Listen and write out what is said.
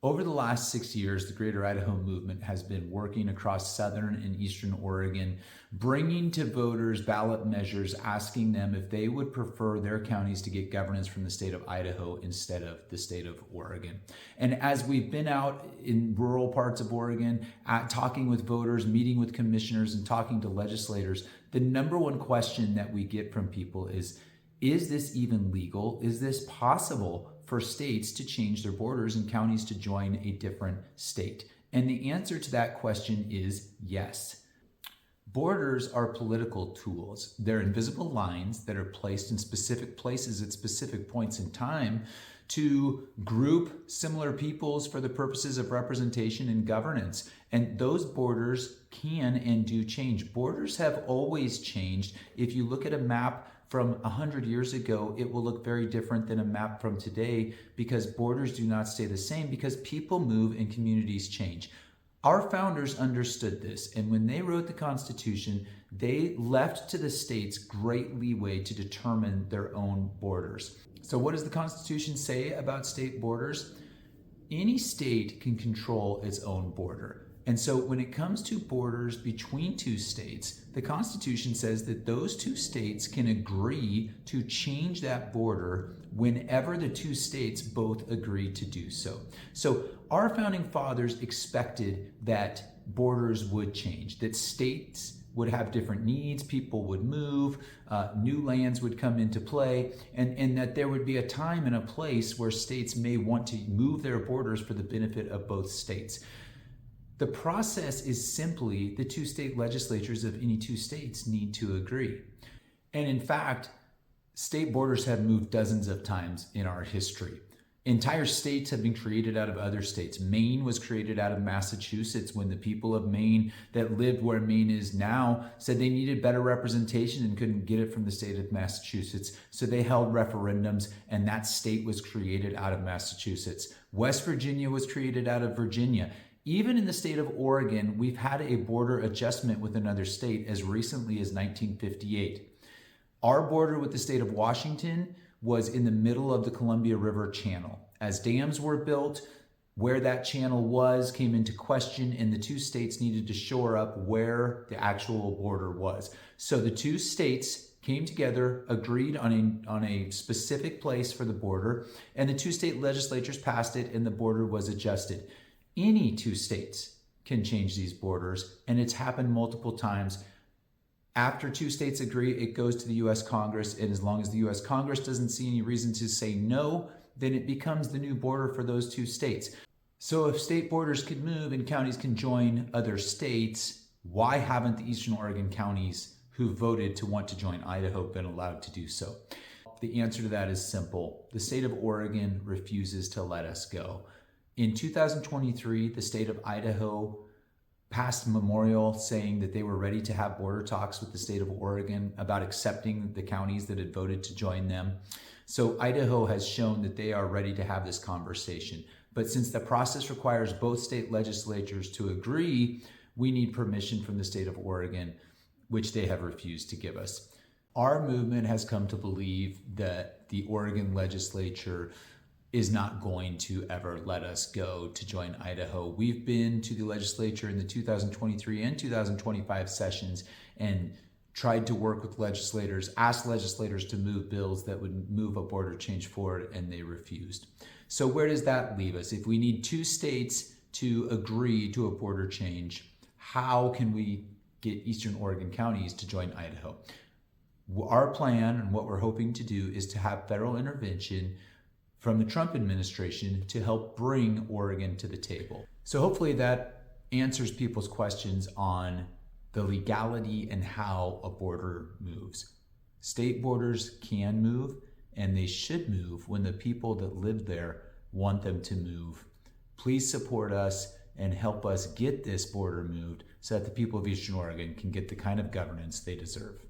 Over the last 6 years, the Greater Idaho Movement has been working across southern and eastern Oregon, bringing to voters ballot measures asking them if they would prefer their counties to get governance from the state of Idaho instead of the state of Oregon. And as we've been out in rural parts of Oregon, talking with voters, meeting with commissioners, and talking to legislators, the number one question that we get from people is this even legal? Is this possible for states to change their borders and counties to join a different state? And the answer to that question is yes. Borders are political tools. They're invisible lines that are placed in specific places at specific points in time to group similar peoples for the purposes of representation and governance. And those borders can and do change. Borders have always changed. If you look at a map from 100 years ago, it will look very different than a map from today because borders do not stay the same because people move and communities change. Our founders understood this, and when they wrote the Constitution, they left to the states great leeway to determine their own borders. So what does the Constitution say about state borders? Any state can control its own border. And so when it comes to borders between two states, the Constitution says that those two states can agree to change that border whenever the two states both agree to do so. So our founding fathers expected that borders would change, that states would have different needs, people would move, new lands would come into play, and that there would be a time and a place where states may want to move their borders for the benefit of both states. The process is simply the two state legislatures of any two states need to agree. And in fact, state borders have moved dozens of times in our history. Entire states have been created out of other states. Maine was created out of Massachusetts when the people of Maine that lived where Maine is now said they needed better representation and couldn't get it from the state of Massachusetts. So they held referendums, and that state was created out of Massachusetts. West Virginia was created out of Virginia. Even in the state of Oregon, we've had a border adjustment with another state as recently as 1958. Our border with the state of Washington was in the middle of the Columbia River Channel. As dams were built, where that channel was came into question, and the two states needed to shore up where the actual border was. So the two states came together, agreed on a specific place for the border, and the two state legislatures passed it, and the border was adjusted. Any two states can change these borders, and it's happened multiple times. After two states agree, it goes to the U.S. Congress, and as long as the U.S. Congress doesn't see any reason to say no, then it becomes the new border for those two states. So if state borders can move and counties can join other states, why haven't the Eastern Oregon counties who voted to want to join Idaho been allowed to do so? The answer to that is simple. The state of Oregon refuses to let us go. In 2023, the state of Idaho passed a memorial saying that they were ready to have border talks with the state of Oregon about accepting the counties that had voted to join them. So Idaho has shown that they are ready to have this conversation. But since the process requires both state legislatures to agree, we need permission from the state of Oregon, which they have refused to give us. Our movement has come to believe that the Oregon legislature is not going to ever let us go to join Idaho. We've been to the legislature in the 2023 and 2025 sessions and tried to work with legislators, asked legislators to move bills that would move a border change forward, and they refused. So where does that leave us? If we need two states to agree to a border change, how can we get Eastern Oregon counties to join Idaho? Our plan and what we're hoping to do is to have federal intervention from the Trump administration to help bring Oregon to the table. So hopefully that answers people's questions on the legality and how a border moves. State borders can move, and they should move when the people that live there want them to move. Please support us and help us get this border moved so that the people of Eastern Oregon can get the kind of governance they deserve.